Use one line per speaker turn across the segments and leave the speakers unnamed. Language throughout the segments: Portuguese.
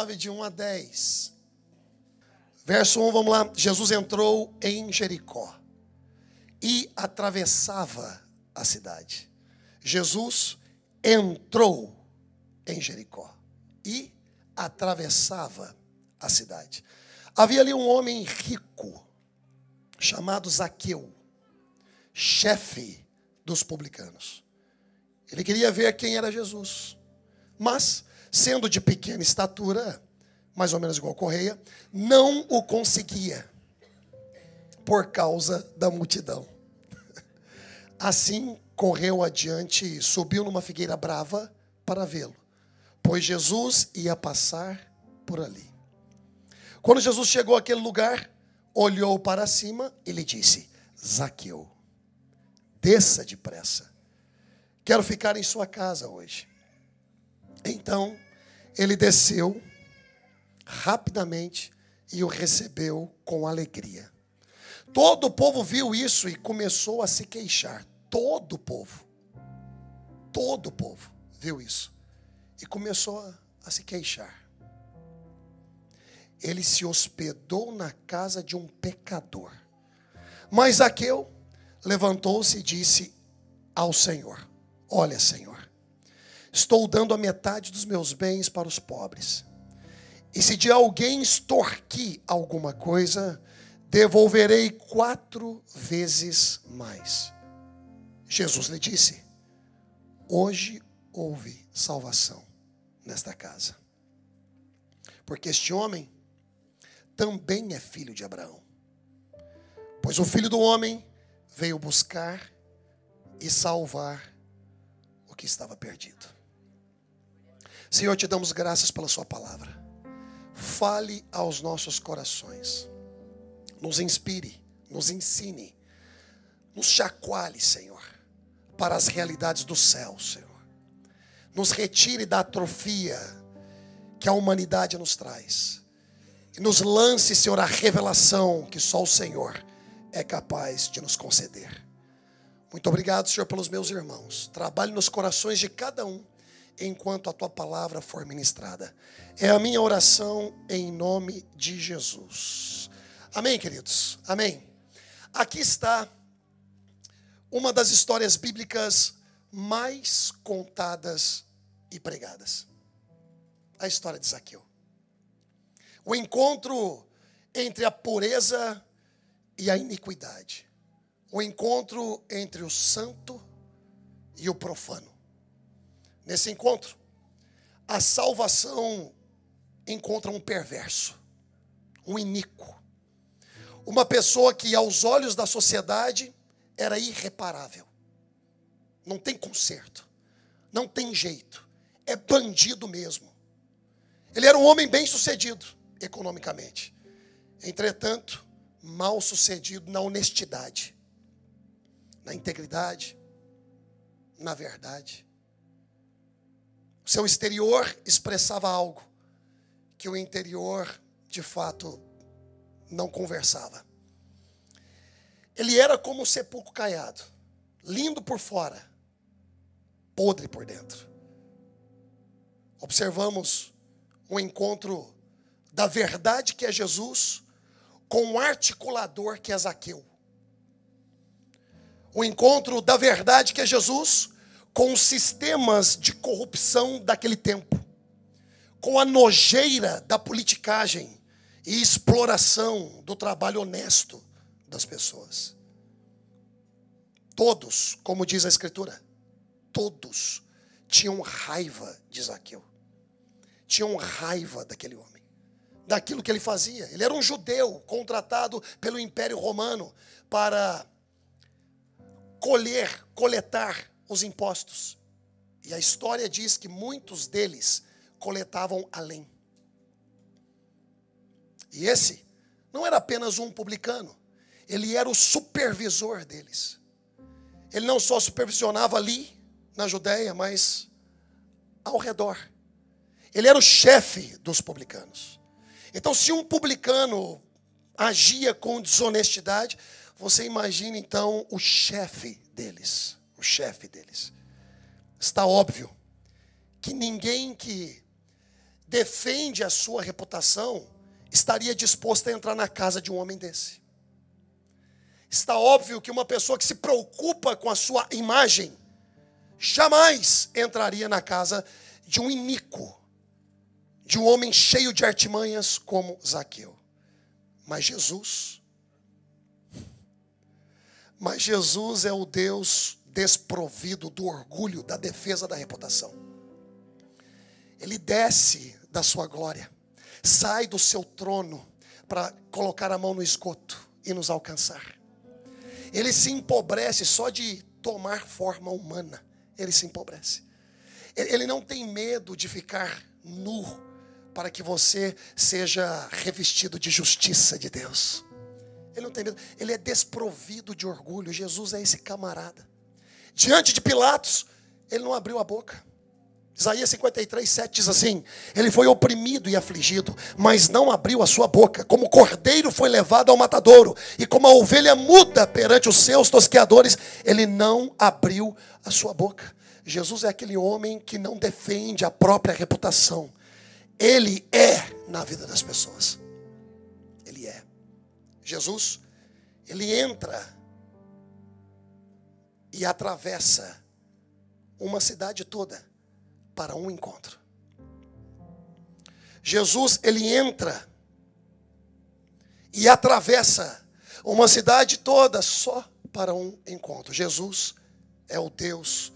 19, de 1 a 10. Verso 1, vamos lá. Jesus entrou em Jericó e atravessava a cidade. Jesus entrou em Jericó e atravessava a cidade. Havia ali um homem rico, chamado Zaqueu, chefe dos publicanos. Ele queria ver quem era Jesus, mas, sendo de pequena estatura, mais ou menos igual Correia, não o conseguia, por causa da multidão. Assim, correu adiante e subiu numa figueira brava para vê-lo, pois Jesus ia passar por ali. Quando Jesus chegou àquele lugar, olhou para cima e lhe disse: Zaqueu, desça depressa, quero ficar em sua casa hoje. Então, ele desceu rapidamente e o recebeu com alegria. Todo o povo viu isso e começou a se queixar. Todo o povo viu isso e começou a se queixar. Ele se hospedou na casa de um pecador. Mas Zaqueu levantou-se e disse ao Senhor: olha, Senhor, estou dando a metade dos meus bens para os pobres. E se de alguém extorquir alguma coisa, devolverei 4 vezes mais. Jesus lhe disse: hoje houve salvação nesta casa, porque este homem também é filho de Abraão. Pois o Filho do Homem veio buscar e salvar o que estava perdido. Senhor, te damos graças pela sua palavra. Fale aos nossos corações. Nos inspire, nos ensine, nos chacoalhe, Senhor, para as realidades do céu, Senhor. Nos retire da atrofia que a humanidade nos traz. E nos lance, Senhor, a revelação que só o Senhor é capaz de nos conceder. Muito obrigado, Senhor, pelos meus irmãos. Trabalhe nos corações de cada um enquanto a tua palavra for ministrada. É a minha oração em nome de Jesus. Amém, queridos? Amém. Aqui está uma das histórias bíblicas mais contadas e pregadas. A história de Zaqueu. O encontro entre a pureza e a iniquidade. O encontro entre o santo e o profano. Nesse encontro, a salvação encontra um perverso, um iníquo. Uma pessoa que aos olhos da sociedade era irreparável. Não tem conserto, não tem jeito, é bandido mesmo. Ele era um homem bem sucedido economicamente, entretanto, mal sucedido na honestidade, na integridade, na verdade. O seu exterior expressava algo que o interior, de fato, não conversava. Ele era como um sepulcro caiado, lindo por fora, podre por dentro. Observamos um encontro da verdade que é Jesus com um articulador que é Zaqueu. O encontro da verdade que é Jesus com os sistemas de corrupção daquele tempo, com a nojeira da politicagem e exploração do trabalho honesto das pessoas. Todos, como diz a Escritura, todos tinham raiva de Zaqueu. Tinham raiva daquele homem, daquilo que ele fazia. Ele era um judeu contratado pelo Império Romano para coletar os impostos. E a história diz que muitos deles coletavam além. E esse não era apenas um publicano, ele era o supervisor deles. Ele não só supervisionava ali na Judéia, mas ao redor. Ele era o chefe dos publicanos. Então, se um publicano agia com desonestidade, você imagina então o chefe deles. O chefe deles. Está óbvio que ninguém que defende a sua reputação estaria disposto a entrar na casa de um homem desse? Está óbvio que uma pessoa que se preocupa com a sua imagem jamais entraria na casa de um iníquo, de um homem cheio de artimanhas como Zaqueu. Mas Jesus é o Deus desprovido do orgulho, da defesa da reputação. Ele desce da sua glória, sai do seu trono para colocar a mão no esgoto e nos alcançar. Ele se empobrece só de tomar forma humana. Ele se empobrece. Ele não tem medo de ficar nu para que você seja revestido de justiça de Deus. Ele não tem medo. Ele é desprovido de orgulho. Jesus é esse camarada. Diante de Pilatos, ele não abriu a boca. Isaías 53:7 diz assim: ele foi oprimido e afligido, mas não abriu a sua boca. Como o cordeiro foi levado ao matadouro, e como a ovelha muda perante os seus tosqueadores, ele não abriu a sua boca. Jesus é aquele homem que não defende a própria reputação. Ele é na vida das pessoas. Ele é. Jesus, ele entra e atravessa uma cidade toda para um encontro. Jesus, ele entra e atravessa uma cidade toda só para um encontro. Jesus é o Deus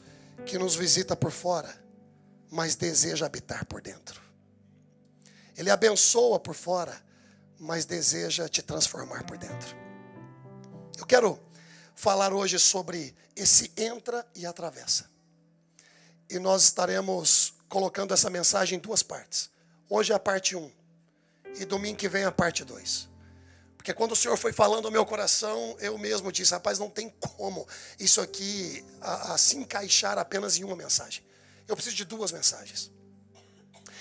que nos visita por fora, mas deseja habitar por dentro. Ele abençoa por fora, mas deseja te transformar por dentro. Eu quero falar hoje sobre esse entra e atravessa. E nós estaremos colocando essa mensagem em duas partes. Hoje é a parte 1. E domingo que vem a parte 2. Porque quando o Senhor foi falando ao meu coração, eu mesmo disse: rapaz, não tem como isso aqui se encaixar apenas em uma mensagem. Eu preciso de duas mensagens.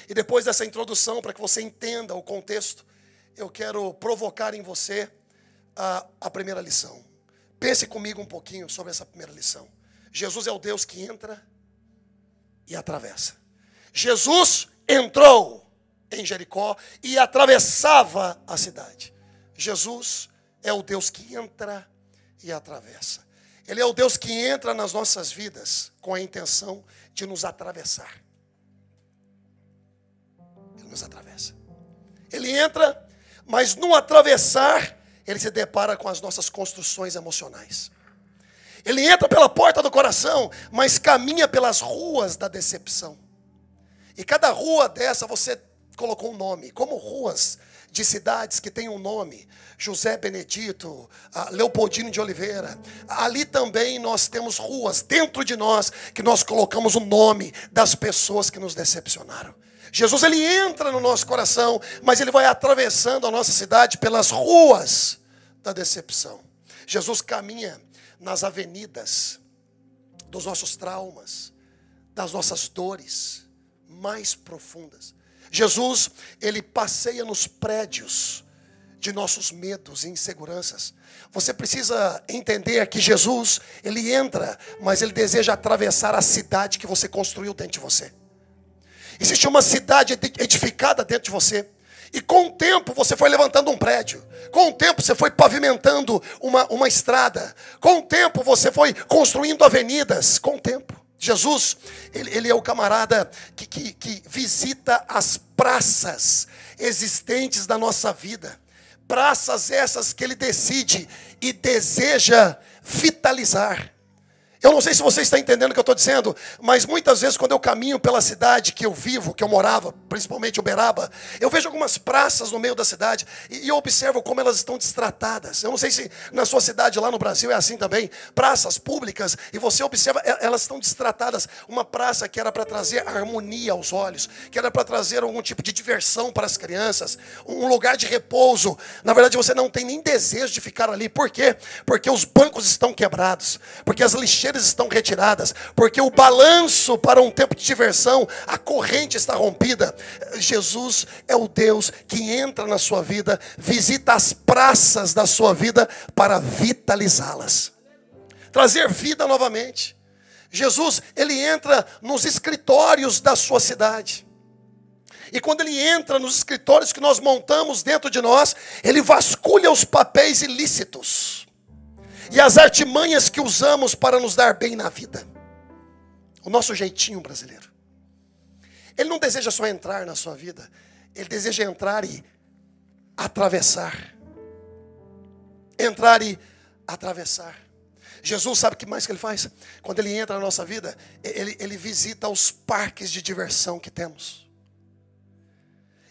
E depois dessa introdução, para que você entenda o contexto, eu quero provocar em você a primeira lição. Pense comigo um pouquinho sobre essa primeira lição. Jesus é o Deus que entra e atravessa. Jesus entrou em Jericó e atravessava a cidade. Jesus é o Deus que entra e atravessa. Ele é o Deus que entra nas nossas vidas com a intenção de nos atravessar. Ele nos atravessa. Ele entra, mas no atravessar, ele se depara com as nossas construções emocionais. Ele entra pela porta do coração, mas caminha pelas ruas da decepção. E cada rua dessa você colocou um nome, como ruas de cidades que têm um nome. José Benedito, Leopoldino de Oliveira. Ali também nós temos ruas dentro de nós que nós colocamos o nome das pessoas que nos decepcionaram. Jesus, ele entra no nosso coração, mas ele vai atravessando a nossa cidade pelas ruas da decepção. Jesus caminha nas avenidas dos nossos traumas, das nossas dores mais profundas. Jesus, ele passeia nos prédios de nossos medos e inseguranças. Você precisa entender que Jesus, ele entra, mas ele deseja atravessar a cidade que você construiu dentro de você. Existe uma cidade edificada dentro de você. E com o tempo você foi levantando um prédio. Com o tempo você foi pavimentando uma estrada. Com o tempo você foi construindo avenidas. Com o tempo. Jesus, ele é o camarada que visita as praças existentes da nossa vida. Praças essas que ele decide e deseja vitalizar. Eu não sei se você está entendendo o que eu estou dizendo, mas muitas vezes quando eu caminho pela cidade que eu vivo, que eu morava, principalmente Uberaba, eu vejo algumas praças no meio da cidade e eu observo como elas estão destratadas. Eu não sei se na sua cidade lá no Brasil é assim também, praças públicas, e você observa, elas estão destratadas. Uma praça que era para trazer harmonia aos olhos, que era para trazer algum tipo de diversão para as crianças, um lugar de repouso. Na verdade você não tem nem desejo de ficar ali. Por quê? Porque os bancos estão quebrados, porque as lixeiras estão retiradas, porque o balanço para um tempo de diversão, a corrente está rompida. Jesus é o Deus que entra na sua vida, visita as praças da sua vida para vitalizá-las, trazer vida novamente. Jesus, ele entra nos escritórios da sua cidade. E quando ele entra nos escritórios que nós montamos dentro de nós, ele vasculha os papéis ilícitos e as artimanhas que usamos para nos dar bem na vida. O nosso jeitinho brasileiro. Ele não deseja só entrar na sua vida, ele deseja entrar e atravessar. Entrar e atravessar. Jesus sabe o que mais que ele faz? Quando ele entra na nossa vida, ele visita os parques de diversão que temos.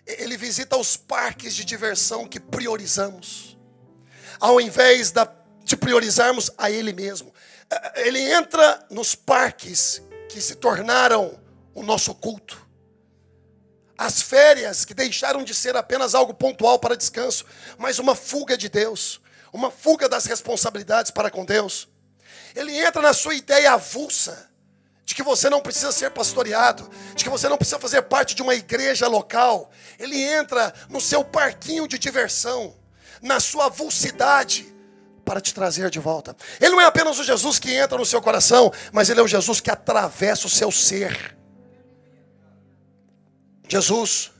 Ele visita os parques de diversão que priorizamos, ao invés de priorizarmos a Ele mesmo. Ele entra nos parques que se tornaram o nosso culto. As férias que deixaram de ser apenas algo pontual para descanso, mas uma fuga de Deus, uma fuga das responsabilidades para com Deus. Ele entra na sua ideia avulsa de que você não precisa ser pastoreado, de que você não precisa fazer parte de uma igreja local. Ele entra no seu parquinho de diversão, na sua avulsidade, para te trazer de volta. Ele não é apenas o Jesus que entra no seu coração, mas ele é o Jesus que atravessa o seu ser. Jesus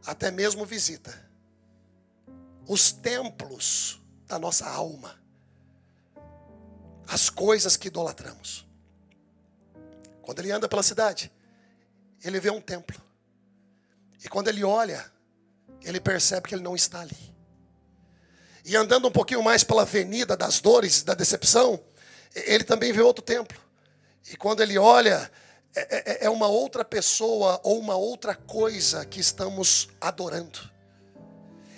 até mesmo visita os templos da nossa alma, as coisas que idolatramos. Quando ele anda pela cidade, ele vê um templo. E quando ele olha, ele percebe que ele não está ali. E andando um pouquinho mais pela avenida das dores, da decepção, ele também vê outro templo. E quando ele olha, é uma outra pessoa ou uma outra coisa que estamos adorando.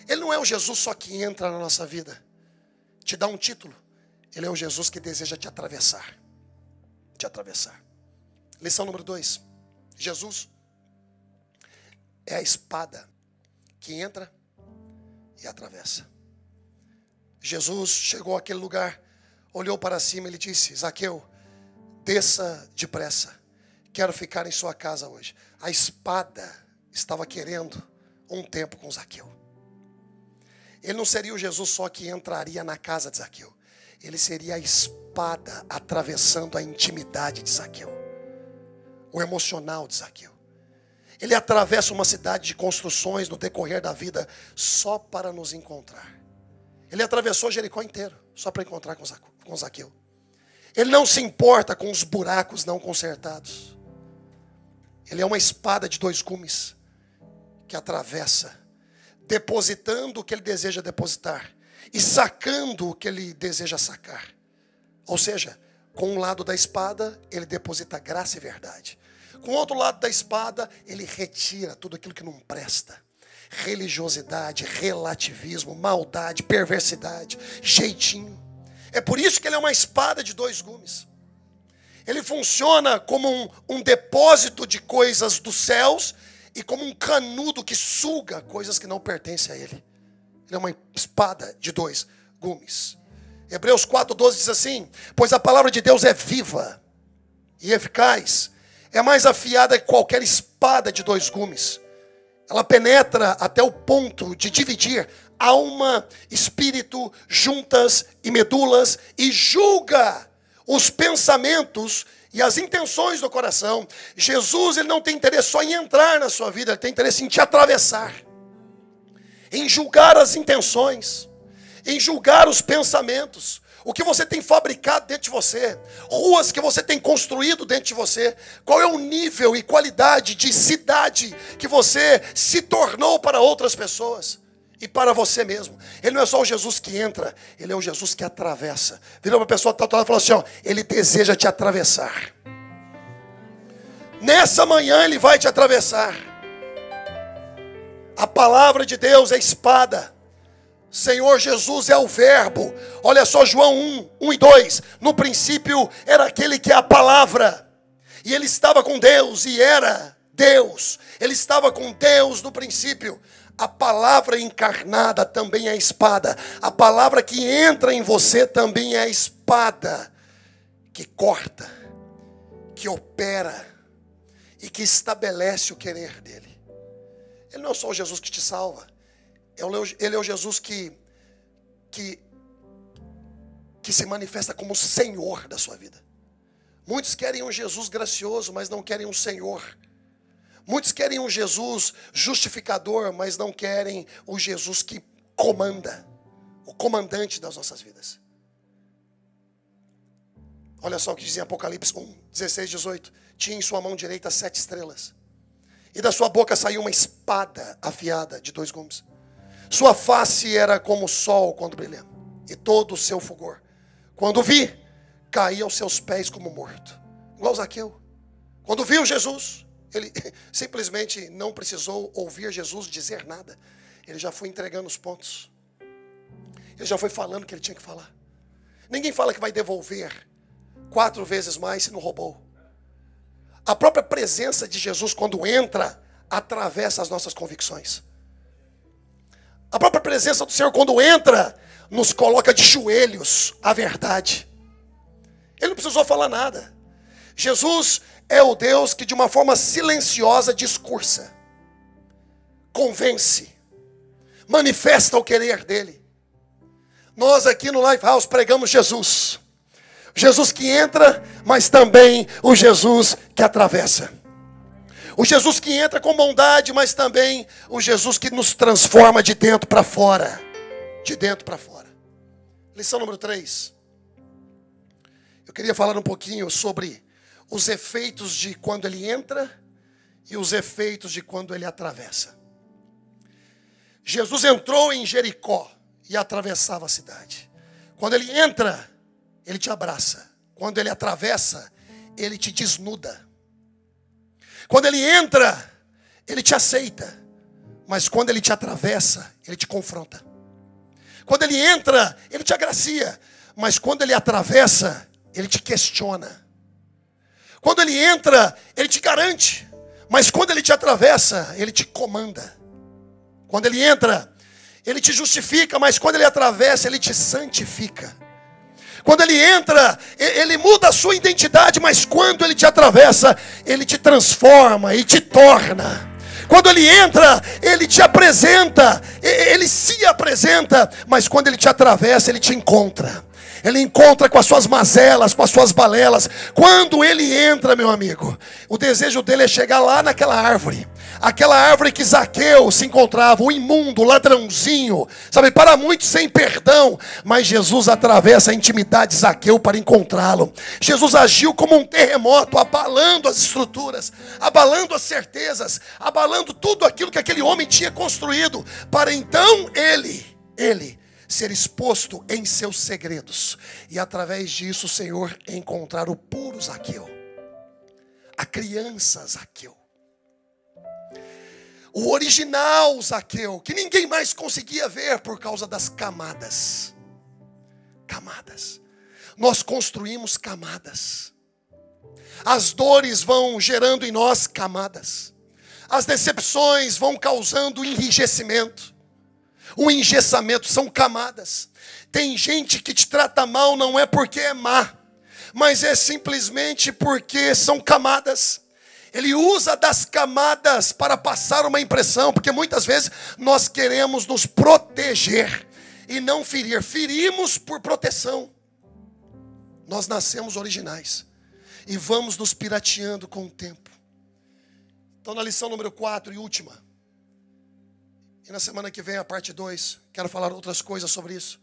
Ele não é o Jesus só que entra na nossa vida, te dá um título. Ele é o Jesus que deseja te atravessar. Te atravessar. Lição número 2. Jesus é a espada que entra e atravessa. Jesus chegou àquele lugar, olhou para cima e ele disse: Zaqueu, desça depressa, quero ficar em sua casa hoje. A espada estava querendo um tempo com Zaqueu. Ele não seria o Jesus só que entraria na casa de Zaqueu. Ele seria a espada atravessando a intimidade de Zaqueu, o emocional de Zaqueu. Ele atravessa uma cidade de construções no decorrer da vida só para nos encontrar. Ele atravessou Jericó inteiro só para encontrar com Zaqueu. Ele não se importa com os buracos não consertados. Ele é uma espada de 2 gumes que atravessa, depositando o que ele deseja depositar e sacando o que ele deseja sacar. Ou seja, com um lado da espada, ele deposita graça e verdade. Com o outro lado da espada, ele retira tudo aquilo que não presta. Religiosidade, relativismo, maldade, perversidade, jeitinho. É por isso que ele é uma espada de 2 gumes. Ele funciona como um depósito de coisas dos céus e como um canudo que suga coisas que não pertencem a ele. Ele é uma espada de 2 gumes. Hebreus 4:12 diz assim: pois a palavra de Deus é viva e eficaz, é mais afiada que qualquer espada de 2 gumes. Ela penetra até o ponto de dividir alma, espírito, juntas e medulas, e julga os pensamentos e as intenções do coração. Jesus, ele não tem interesse só em entrar na sua vida, ele tem interesse em te atravessar, em julgar as intenções, em julgar os pensamentos, o que você tem fabricado dentro de você, ruas que você tem construído dentro de você, qual é o nível e qualidade de cidade que você se tornou para outras pessoas e para você mesmo. Ele não é só o Jesus que entra, ele é o Jesus que atravessa. Vira para a pessoa que está e fala assim: ó, ele deseja te atravessar. Nessa manhã ele vai te atravessar. A palavra de Deus é espada. Senhor Jesus é o verbo. Olha só João 1:2. No princípio era aquele que é a palavra. E ele estava com Deus e era Deus. Ele estava com Deus no princípio. A palavra encarnada também é a espada. A palavra que entra em você também é a espada. Que corta, que opera e que estabelece o querer dele. Ele não é só o Jesus que te salva. Ele é o Jesus que se manifesta como Senhor da sua vida. Muitos querem um Jesus gracioso, mas não querem um Senhor. Muitos querem um Jesus justificador, mas não querem o Jesus que comanda, o comandante das nossas vidas. Olha só o que diz em Apocalipse 1, 16, 18. Tinha em sua mão direita 7 estrelas. E da sua boca saiu uma espada afiada de 2 gumes. Sua face era como o sol quando brilha, e todo o seu fulgor. Quando vi, caí aos seus pés como morto. Igual Zaqueu. Quando viu Jesus, ele simplesmente não precisou ouvir Jesus dizer nada. Ele já foi entregando os pontos. Ele já foi falando o que ele tinha que falar. Ninguém fala que vai devolver 4 vezes mais se não roubou. A própria presença de Jesus, quando entra, atravessa as nossas convicções. A própria presença do Senhor, quando entra, nos coloca de joelhos à verdade. Ele não precisou falar nada. Jesus é o Deus que de uma forma silenciosa discursa, convence, manifesta o querer dele. Nós aqui no Lifehouse pregamos Jesus. Jesus que entra, mas também o Jesus que atravessa. O Jesus que entra com bondade, mas também o Jesus que nos transforma de dentro para fora. De dentro para fora. Lição número 3. Eu queria falar um pouquinho sobre os efeitos de quando ele entra e os efeitos de quando ele atravessa. Jesus entrou em Jericó e atravessava a cidade. Quando ele entra, ele te abraça. Quando ele atravessa, ele te desnuda. Quando ele entra, ele te aceita. Mas quando ele te atravessa, ele te confronta. Quando ele entra, ele te agracia. Mas quando ele atravessa, ele te questiona. Quando ele entra, ele te garante. Mas quando ele te atravessa, ele te comanda. Quando ele entra, ele te justifica. Mas quando ele atravessa, ele te santifica. Quando ele entra, ele muda a sua identidade. Mas quando ele te atravessa, ele te transforma e te torna. Quando ele entra, ele te apresenta. Ele se apresenta. Mas quando ele te atravessa, ele te encontra. Ele encontra com as suas mazelas, com as suas balelas. Quando ele entra, meu amigo, o desejo dele é chegar lá naquela árvore. Aquela árvore que Zaqueu se encontrava, o imundo, o ladrãozinho, sabe, para muitos sem perdão. Mas Jesus atravessa a intimidade de Zaqueu para encontrá-lo. Jesus agiu como um terremoto, abalando as estruturas, abalando as certezas, abalando tudo aquilo que aquele homem tinha construído, para então ele ser exposto em seus segredos. E através disso o Senhor encontrar o puro Zaqueu, a criança Zaqueu, o original Zaqueu, que ninguém mais conseguia ver por causa das camadas. Camadas. Nós construímos camadas. As dores vão gerando em nós camadas. As decepções vão causando enrijecimento. O engessamento são camadas. Tem gente que te trata mal não é porque é má, mas é simplesmente porque são camadas. Ele usa das camadas para passar uma impressão, porque muitas vezes nós queremos nos proteger e não ferir. Ferimos por proteção. Nós nascemos originais e vamos nos pirateando com o tempo. Então, na lição número 4 e última, e na semana que vem a parte 2, quero falar outras coisas sobre isso.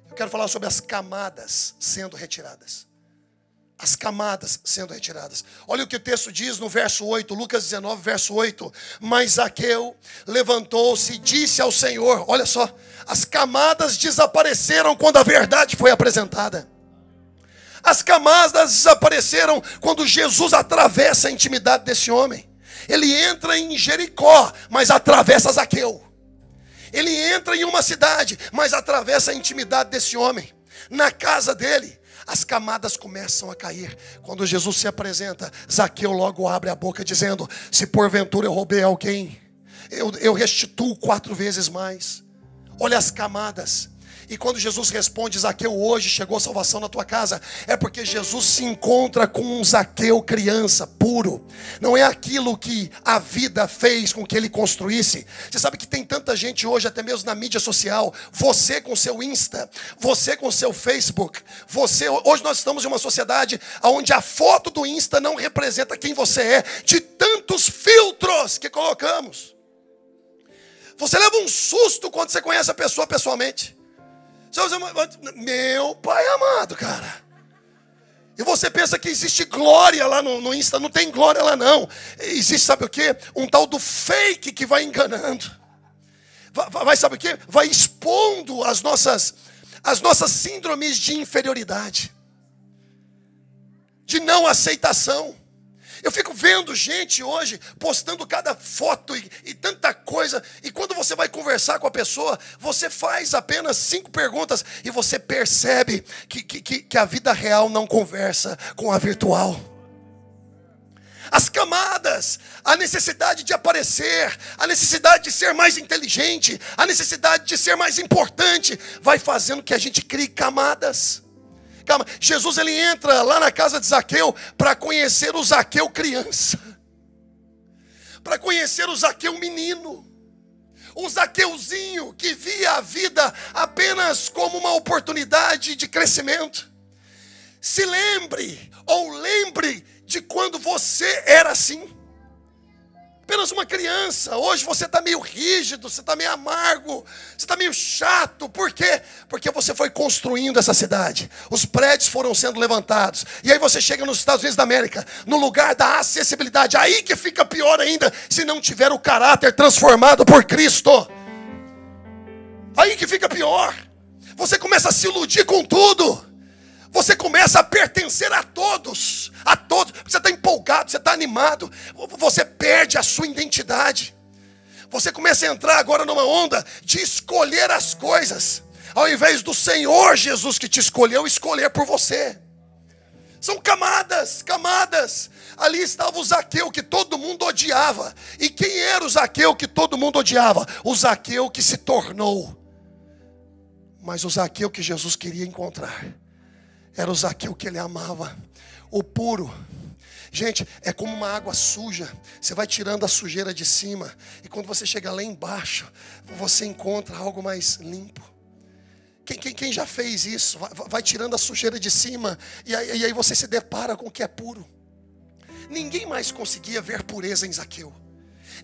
Eu quero falar sobre as camadas sendo retiradas. As camadas sendo retiradas. Olha o que o texto diz no verso 8, Lucas 19, verso 8. Mas Zaqueu levantou-se e disse ao Senhor, olha só, as camadas desapareceram quando a verdade foi apresentada. As camadas desapareceram quando Jesus atravessa a intimidade desse homem. Ele entra em Jericó, mas atravessa Zaqueu. Ele entra em uma cidade, mas atravessa a intimidade desse homem. Na casa dele, as camadas começam a cair. Quando Jesus se apresenta, Zaqueu logo abre a boca dizendo, se porventura eu roubei alguém, eu restituo 4 vezes mais. Olha as camadas. E quando Jesus responde, Zaqueu, hoje chegou a salvação na tua casa, é porque Jesus se encontra com um Zaqueu criança, puro. Não é aquilo que a vida fez com que ele construísse. Você sabe que tem tanta gente hoje, até mesmo na mídia social, você com seu Insta, você com seu Facebook, hoje nós estamos em uma sociedade onde a foto do Insta não representa quem você é, de tanto Quantos filtros que colocamos. Você leva um susto quando você conhece a pessoa pessoalmente. Meu pai amado, cara. E você pensa que existe glória lá no Insta. Não tem glória lá não. Existe, sabe o quê? Um tal do fake que vai enganando. Vai, sabe o quê? Vai expondo as nossas síndromes de inferioridade. De não aceitação. Eu fico vendo gente hoje postando cada foto e tanta coisa. E quando você vai conversar com a pessoa, você faz apenas 5 perguntas e você percebe que a vida real não conversa com a virtual. As camadas, a necessidade de aparecer, a necessidade de ser mais inteligente, a necessidade de ser mais importante, vai fazendo que a gente crie camadas. Calma, Jesus ele entra lá na casa de Zaqueu para conhecer o Zaqueu criança, para conhecer o Zaqueu menino, o Zaqueuzinho que via a vida apenas como uma oportunidade de crescimento. Se lembre de quando você era assim, apenas uma criança. Hoje você está meio rígido, você está meio amargo, você está meio chato. Por quê? Porque você foi construindo essa cidade. Os prédios foram sendo levantados. E aí você chega nos Estados Unidos da América, no lugar da acessibilidade. Aí que fica pior ainda, se não tiver o caráter transformado por Cristo. Aí que fica pior. Você começa a se iludir com tudo. Você começa a pertencer a todos. A todos. Você está empolgado, você está animado. Você perde a sua identidade. Você começa a entrar agora numa onda de escolher as coisas, ao invés do Senhor Jesus que te escolheu, escolher por você. São camadas, camadas. Ali estava o Zaqueu que todo mundo odiava. E quem era o Zaqueu que todo mundo odiava? O Zaqueu que se tornou. Mas o Zaqueu que Jesus queria encontrar era o Zaqueu que ele amava, o puro. Gente, é como uma água suja. Você vai tirando a sujeira de cima, e quando você chega lá embaixo, você encontra algo mais limpo. Quem já fez isso? Vai tirando a sujeira de cima, e aí você se depara com o que é puro. Ninguém mais conseguia ver pureza em Zaqueu.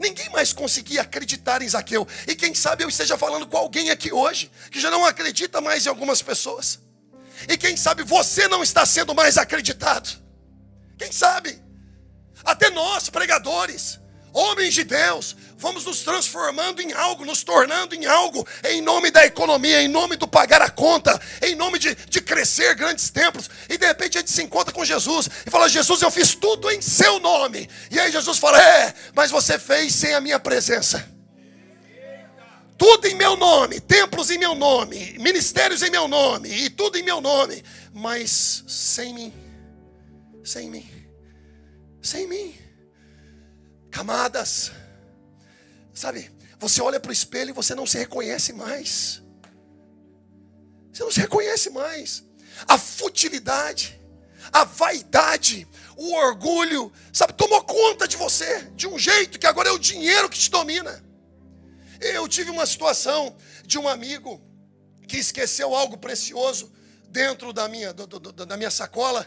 Ninguém mais conseguia acreditar em Zaqueu. E quem sabe eu esteja falando com alguém aqui hoje que já não acredita mais em algumas pessoas. E quem sabe você não está sendo mais acreditado. Quem sabe? Até nós, pregadores, homens de Deus, vamos nos transformando em algo, nos tornando em algo, em nome da economia, em nome do pagar a conta, em nome de crescer grandes templos. E de repente a gente se encontra com Jesus e fala: Jesus, eu fiz tudo em seu nome. E aí Jesus fala: mas você fez sem a minha presença. Tudo em meu nome, templos em meu nome, ministérios em meu nome, e tudo em meu nome, mas sem mim, sem mim, sem mim. Camadas. Sabe, você olha para o espelho e você não se reconhece mais. Você não se reconhece mais. A futilidade, a vaidade, o orgulho, sabe, tomou conta de você, de um jeito que agora é o dinheiro que te domina. Eu tive uma situação de um amigo que esqueceu algo precioso dentro da minha sacola.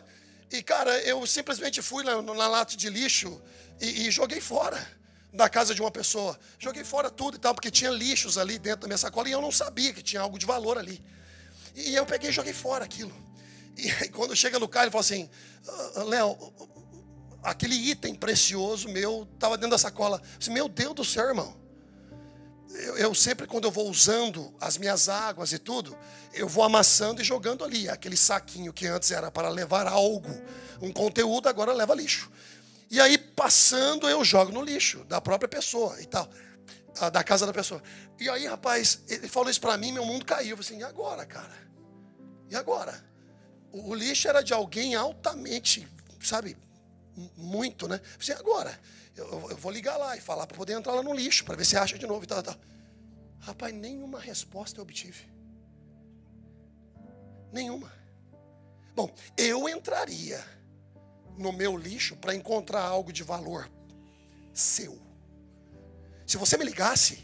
E cara, eu simplesmente fui na lata de lixo e joguei fora da casa de uma pessoa. Joguei fora tudo e tal, porque tinha lixos ali dentro da minha sacola e eu não sabia que tinha algo de valor ali. E eu peguei e joguei fora aquilo. E aí quando chega no carro ele fala assim: Léo, aquele item precioso meu estava dentro da sacola. Eu disse: meu Deus do céu, irmão. Eu sempre, quando eu vou usando as minhas águas e tudo, eu vou amassando e jogando ali. Aquele saquinho que antes era para levar algo, um conteúdo, agora leva lixo. E aí, passando, eu jogo no lixo da própria pessoa e tal, da casa da pessoa. E aí, rapaz, ele falou isso para mim, meu mundo caiu. Eu falei assim: e agora, cara? E agora? O lixo era de alguém altamente, sabe, muito, né? Eu falei assim: agora? Eu vou ligar lá e falar para poder entrar lá no lixo, para ver se acha de novo e tal. Rapaz, nenhuma resposta eu obtive. Nenhuma. Bom, eu entraria no meu lixo para encontrar algo de valor seu. Se você me ligasse,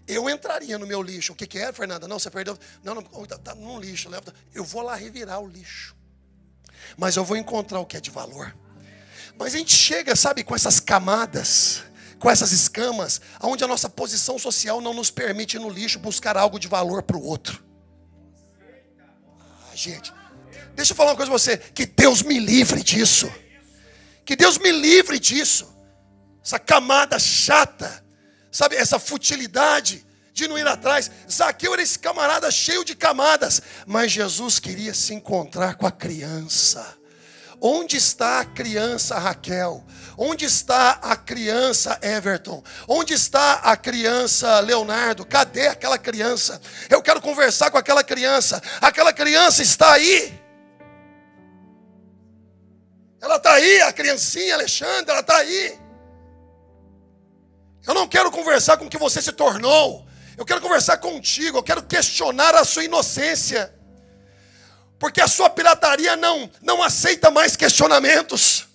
eu entraria no meu lixo. O que é, Fernanda? Não, você perdeu. Não, tá no lixo. Eu vou lá revirar o lixo. Mas eu vou encontrar o que é de valor. Mas a gente chega, sabe, com essas camadas, com essas escamas, onde a nossa posição social não nos permite ir no lixo buscar algo de valor para o outro. Gente, deixa eu falar uma coisa para você, que Deus me livre disso. Que Deus me livre disso. Essa camada chata, sabe, essa futilidade de não ir atrás. Zaqueu era esse camarada cheio de camadas, mas Jesus queria se encontrar com a criança. Onde está a criança Raquel? Onde está a criança Everton? Onde está a criança Leonardo? Cadê aquela criança? Eu quero conversar com aquela criança. Aquela criança está aí. Ela está aí, a criancinha Alexandre, ela está aí. Eu não quero conversar com o que você se tornou. Eu quero conversar contigo. Eu quero questionar a sua inocência. Porque a sua pirataria não aceita mais questionamentos.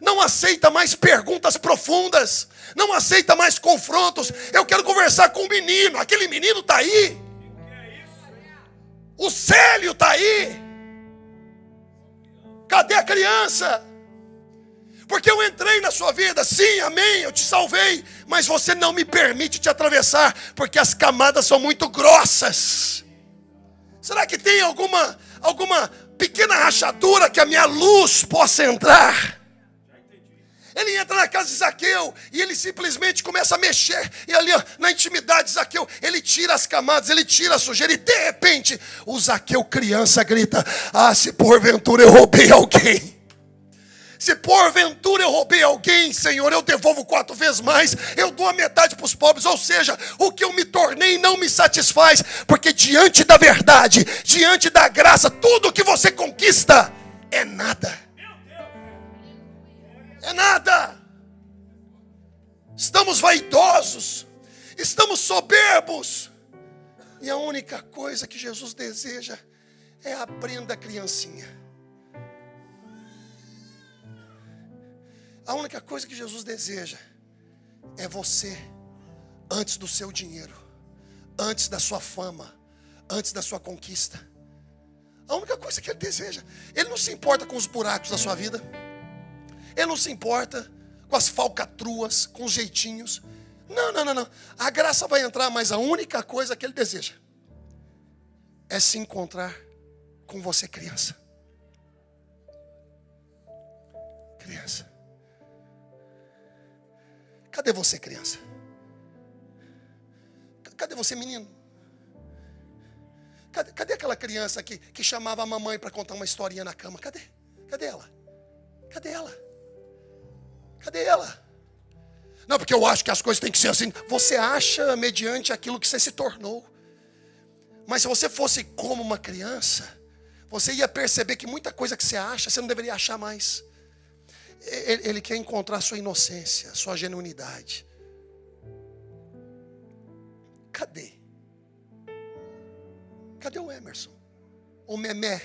Não aceita mais perguntas profundas. Não aceita mais confrontos. Eu quero conversar com o menino. Aquele menino está aí. O Célio está aí. Cadê a criança? Porque eu entrei na sua vida, sim, amém, eu te salvei. Mas você não me permite te atravessar, porque as camadas são muito grossas. Será que tem alguma pequena rachadura que a minha luz possa entrar? Ele entra na casa de Zaqueu e ele simplesmente começa a mexer. E ali na intimidade de Zaqueu, ele tira as camadas, ele tira a sujeira. E de repente, o Zaqueu criança grita: ah, se porventura eu roubei alguém. Se porventura eu roubei alguém, Senhor, eu devolvo 4 vezes mais. Eu dou a metade para os pobres. Ou seja, o que eu me tornei não me satisfaz. Porque diante da verdade, diante da graça, tudo que você conquista é nada. É nada. Estamos vaidosos. Estamos soberbos. E a única coisa que Jesus deseja é aprenda a criancinha. A única coisa que Jesus deseja é você, antes do seu dinheiro, antes da sua fama, antes da sua conquista. A única coisa que Ele deseja. Ele não se importa com os buracos da sua vida. Ele não se importa com as falcatruas, com os jeitinhos. Não. A graça vai entrar, mas a única coisa que Ele deseja é se encontrar com você, criança. Criança. Cadê você, criança? Cadê você, menino? Cadê aquela criança que chamava a mamãe para contar uma historinha na cama? Cadê? Cadê ela? Cadê ela? Cadê ela? Não, porque eu acho que as coisas têm que ser assim. Você acha mediante aquilo que você se tornou. Mas se você fosse como uma criança, você ia perceber que muita coisa que você acha, você não deveria achar mais. Ele quer encontrar a sua inocência, a sua genuinidade. Cadê? Cadê o Emerson? O Memé?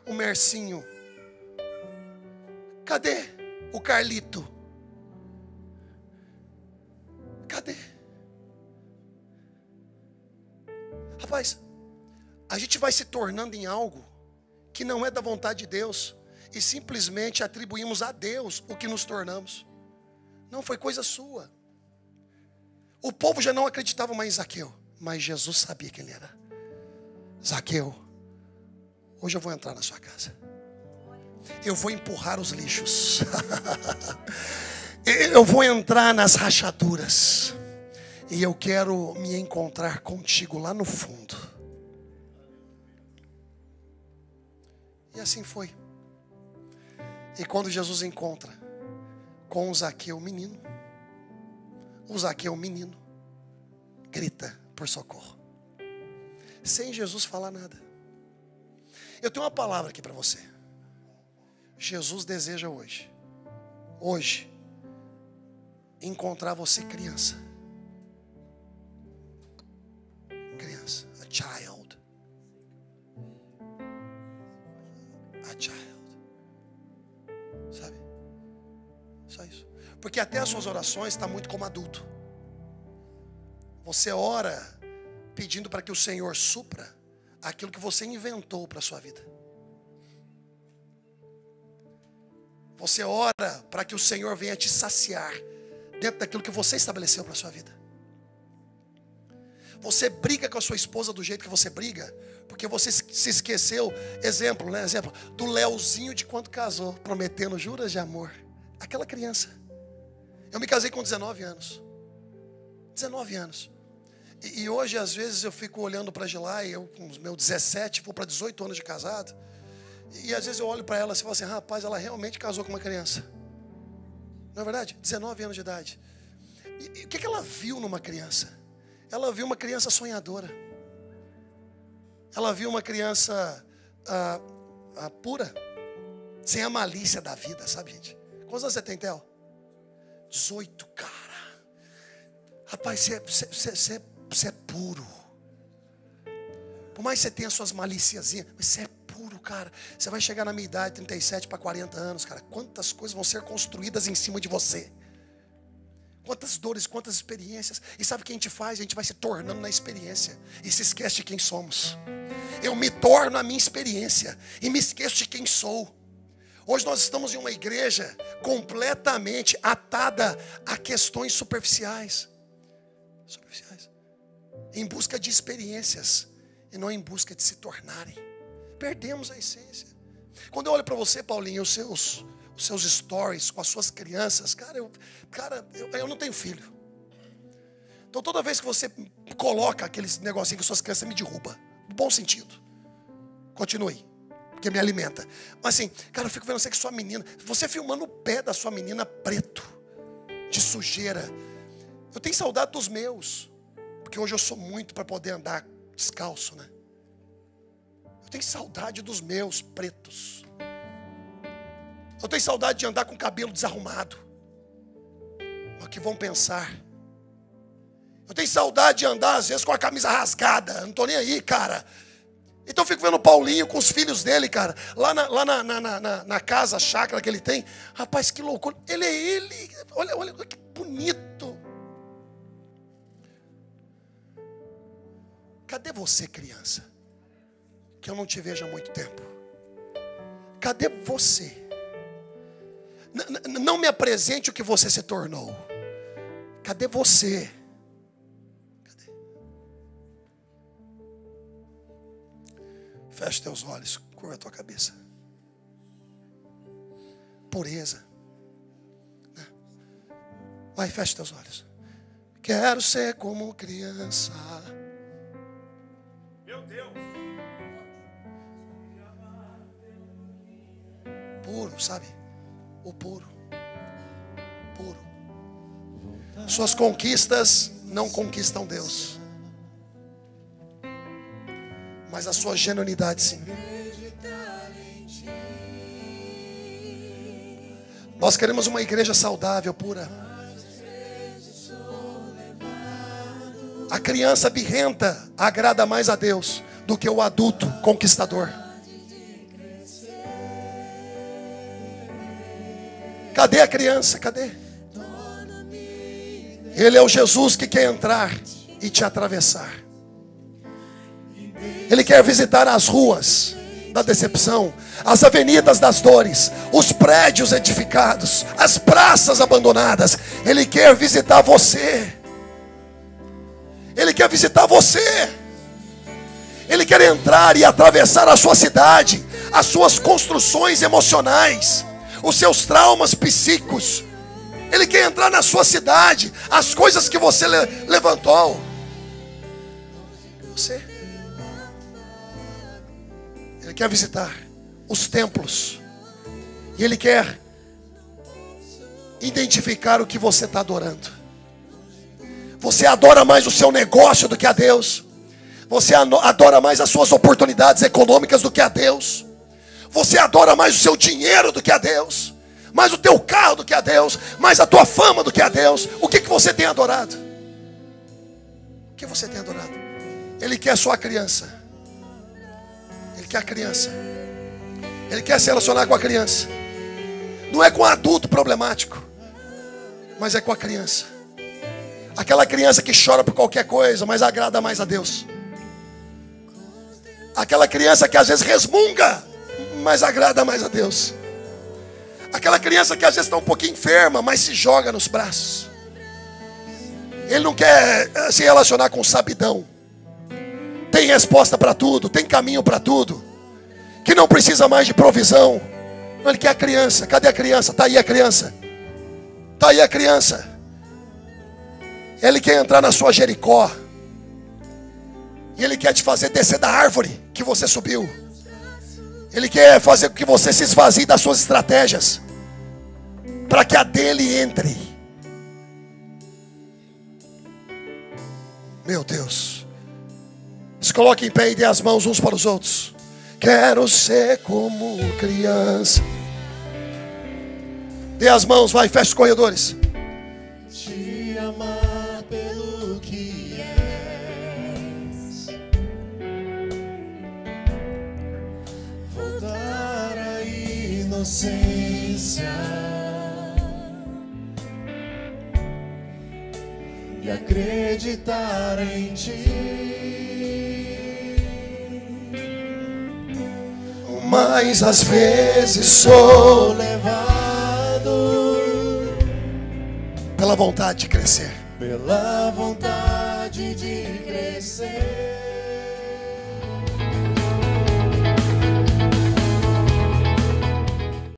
O Mercinho? Cadê o Carlito? Cadê? Rapaz, a gente vai se tornando em algo que não é da vontade de Deus. E simplesmente atribuímos a Deus o que nos tornamos. Não foi coisa sua. O povo já não acreditava mais em Zaqueu, mas Jesus sabia quem ele era. Zaqueu, hoje eu vou entrar na sua casa. Eu vou empurrar os lixos. Eu vou entrar nas rachaduras. E eu quero me encontrar contigo lá no fundo. E assim foi. E quando Jesus encontra com o Zaqueu menino, o Zaqueu menino grita por socorro, sem Jesus falar nada. Eu tenho uma palavra aqui para você. Jesus deseja hoje, encontrar você criança, a child, sabe? Só isso. Porque até as suas orações estão muito como adulto. Você ora pedindo para que o Senhor supra aquilo que você inventou para a sua vida. Você ora para que o Senhor venha te saciar dentro daquilo que você estabeleceu para a sua vida. Você briga com a sua esposa do jeito que você briga, porque você se esqueceu, exemplo, né? Exemplo do Leozinho de quando casou, prometendo juras de amor. Aquela criança. Eu me casei com 19 anos. 19 anos. E hoje, às vezes, eu fico olhando para a Gilai, eu com os meus 17, vou para 18 anos de casado. E às vezes eu olho para ela e falo assim, rapaz, ela realmente casou com uma criança. Não é verdade? 19 anos de idade. E o que ela viu numa criança? Ela viu uma criança sonhadora. Ela viu uma criança pura, sem a malícia da vida, sabe, gente? Quantos anos você tem, Theo? 18, cara. Rapaz, você é puro. Por mais que você tenha suas malíciazinhas, mas você é puro, cara. Você vai chegar na minha idade, 37 para 40 anos, cara. Quantas coisas vão ser construídas em cima de você? Quantas dores, quantas experiências. E sabe o que a gente faz? A gente vai se tornando na experiência e se esquece de quem somos. Eu me torno a minha experiência e me esqueço de quem sou. Hoje nós estamos em uma igreja completamente atada a questões superficiais. Em busca de experiências e não em busca de se tornarem. Perdemos a essência. Quando eu olho para você, Paulinho, os seus stories com as suas crianças, cara, eu não tenho filho. Então toda vez que você coloca aqueles negocinhos com suas crianças, me derruba. No bom sentido. Continue, porque me alimenta. Mas assim, cara, eu fico vendo você que sua menina, você filmando o pé da sua menina preto, de sujeira. Eu tenho saudade dos meus, porque hoje eu sou muito para poder andar descalço, né? Eu tenho saudade dos meus pretos. Eu tenho saudade de andar com o cabelo desarrumado. O que vão pensar? Eu tenho saudade de andar às vezes com a camisa rasgada. Eu não estou nem aí, cara. Então eu fico vendo o Paulinho com os filhos dele, cara. Lá na casa, a chácara que ele tem. Rapaz, que loucura. Ele é ele. Olha que bonito. Cadê você, criança? Que eu não te vejo há muito tempo. Cadê você? Não me apresente o que você se tornou. Cadê você? Cadê? Feche teus olhos, curva a tua cabeça. Pureza. Vai, feche teus olhos. Quero ser como criança.
Meu Deus.
Puro, sabe? O puro. Puro. Suas conquistas não conquistam Deus, mas a sua genuinidade sim. Nós queremos uma igreja saudável, pura. A criança birrenta agrada mais a Deus do que o adulto conquistador. Cadê a criança? Cadê? Ele é o Jesus que quer entrar e te atravessar. Ele quer visitar as ruas da decepção, as avenidas das dores, os prédios edificados, as praças abandonadas. Ele quer visitar você. Ele quer visitar você. Ele quer entrar e atravessar a sua cidade, as suas construções emocionais, os seus traumas psíquicos. Ele quer entrar na sua cidade, as coisas que você levantou. Você. Ele quer visitar os templos. E Ele quer identificar o que você está adorando. Você adora mais o seu negócio do que a Deus. Você adora mais as suas oportunidades econômicas do que a Deus. Você adora mais o seu dinheiro do que a Deus. Mais o teu carro do que a Deus. Mais a tua fama do que a Deus. O que você tem adorado? O que você tem adorado? Ele quer só a criança. Ele quer a criança. Ele quer se relacionar com a criança. Não é com o adulto problemático, mas é com a criança. Aquela criança que chora por qualquer coisa, mas agrada mais a Deus. Aquela criança que às vezes resmunga, mas agrada mais a Deus. Aquela criança que às vezes está um pouquinho enferma, mas se joga nos braços. Ele não quer se relacionar com sabidão. Tem resposta para tudo, tem caminho para tudo. Que não precisa mais de provisão. Não, ele quer a criança. Cadê a criança? Está aí a criança. Está aí a criança. Ele quer entrar na sua Jericó. E ele quer te fazer descer da árvore que você subiu. Ele quer fazer com que você se esvazie das suas estratégias, para que a dele entre. Meu Deus. Se coloque em pé e dê as mãos uns para os outros. Quero ser como criança. Dê as mãos, vai, fecha os corredores.
Te amar pelo que és. Voltar à inocência e acreditar em ti.
Mas às vezes sou
levado
pela vontade de crescer.
pela vontade de crescer.